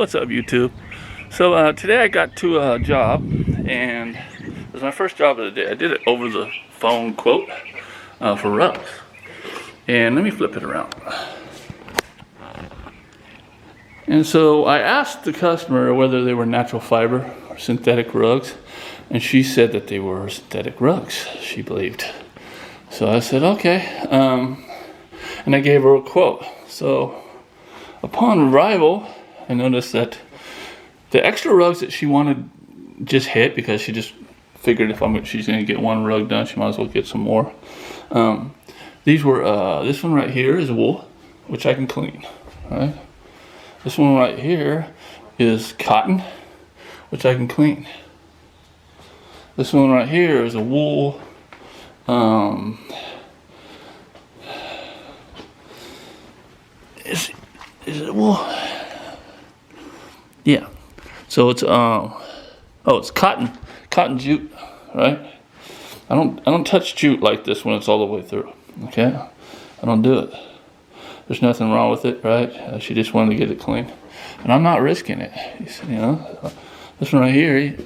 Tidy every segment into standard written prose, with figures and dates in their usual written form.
What's up, YouTube? So today I got to a job, and it was my first job of the day. I did it over the phone quote for rugs. And let me flip it around. And so I asked the customer whether they were natural fiber or synthetic rugs, and she said that they were synthetic rugs, she believed. So I said, okay, and I gave her a quote. So upon arrival, I noticed that the extra rugs that she wanted just hit, because she just figured if she's going to get one rug done, she might as well get some more. These were, this one right here is wool, which I can clean, right? This one right here is cotton, which I can clean. This one right here is a wool, is it wool? Yeah. So it's it's cotton jute, right? I don't touch jute like this when it's all the way through. Okay, I don't do it. There's nothing wrong with it, right? She just wanted to get it clean, and I'm not risking it. You know, this one right here,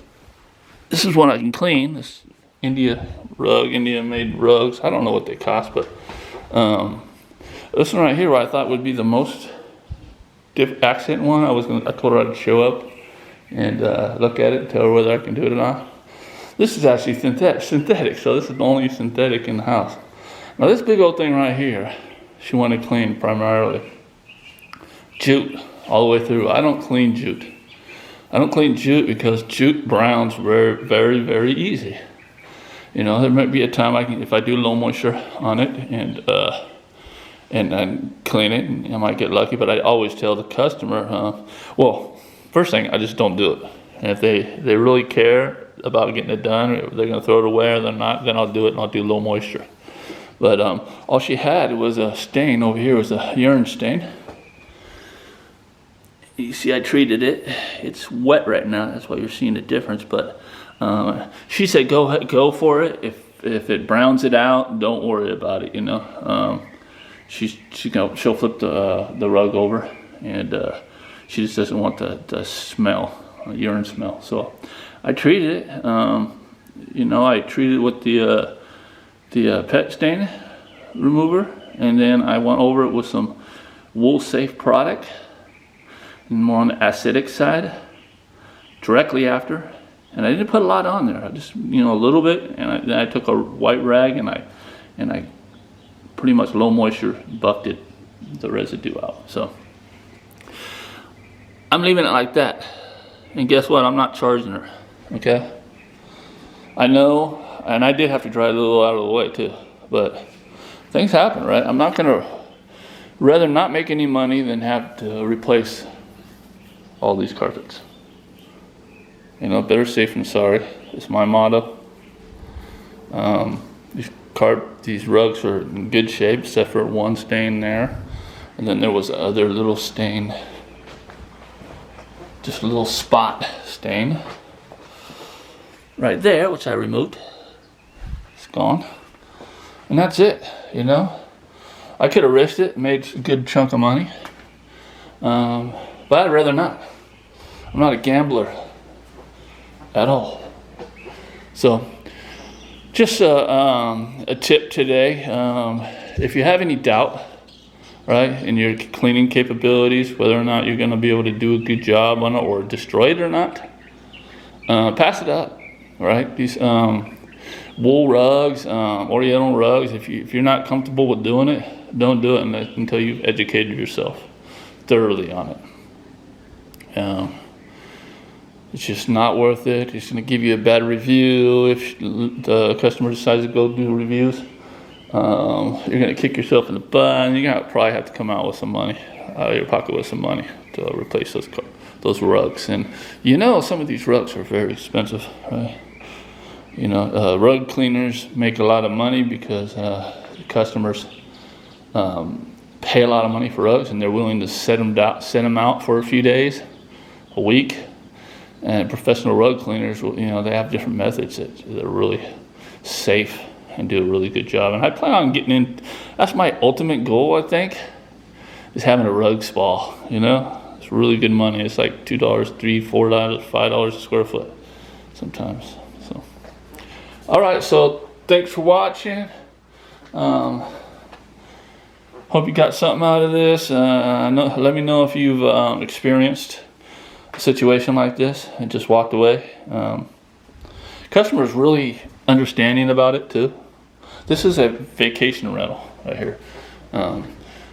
this is one I can clean. This India made rugs. I don't know what they cost, but this one right here, what I thought would be the most accent one, I told her I'd show up and look at it and tell her whether I can do it or not. This is actually synthetic, so this is the only synthetic in the house. Now this big old thing right here, she wanted cleaned primarily. Jute, all the way through. I don't clean jute. I don't clean jute because jute browns very, very, very easy. You know, there might be a time if I do low moisture on it and clean it, and I might get lucky, but I always tell the customer, well, first thing, I just don't do it. And if they really care about getting it done, or they're going to throw it away or they're not, then I'll do it and I'll do low moisture. But all she had was a stain over here. It was a urine stain. You see, I treated it. It's wet right now. That's why you're seeing the difference. But she said, go for it. If it browns it out, don't worry about it. You know, she'll flip the rug over, and she just doesn't want the smell, urine smell. So I treated it. You know, I treated it with the pet stain remover, and then I went over it with some wool safe product, and more on the acidic side directly after. And I didn't put a lot on there. I just, you know, a little bit, and then I took a white rag and I pretty much low moisture buffed the residue out. So I'm leaving it like that, and guess what? I'm not charging her. Okay, I know. And I did have to dry a little out of the way too, but things happen, right? I'm not gonna rather not make any money than have to replace all these carpets. You know, better safe than sorry is my motto. These rugs are in good shape, except for one stain there, and then there was other little stain, just a little spot stain right there, which I removed. Gone, and that's it. You know, I could have risked it, made a good chunk of money, but I'd rather not. I'm not a gambler at all. So just a tip today, if you have any doubt, right, in your cleaning capabilities, whether or not you're going to be able to do a good job on it or destroy it or not, pass it up, right? These wool rugs, oriental rugs, if you're not comfortable with doing it, don't do it until you've educated yourself thoroughly on it. It's just not worth it. It's going to give you a bad review if the customer decides to go do reviews. You're going to kick yourself in the butt, and you're going to probably have to come out with some money, out of your pocket with some money to replace those rugs. And you know, some of these rugs are very expensive, right? You know, rug cleaners make a lot of money because customers pay a lot of money for rugs, and they're willing to set them out for a few days, a week. And professional rug cleaners, you know, they have different methods that are really safe and do a really good job. And I plan on getting in. That's my ultimate goal, I think, is having a rug spa. You know, It's really good money. It's like $2, $3, $4, $5 a square foot sometimes. So, all right. So thanks for watching. Hope you got something out of this. Let me know if you've experienced a situation like this and just walked away. Customers really understanding about it too. This is a vacation rental right here.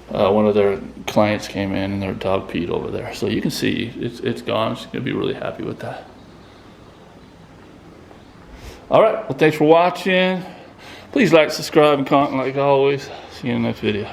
One of their clients came in and their dog peed over there. So you can see it's gone. She's gonna be really happy with that. All right, well, thanks for watching. Please like, subscribe, and comment like always. See you in the next video.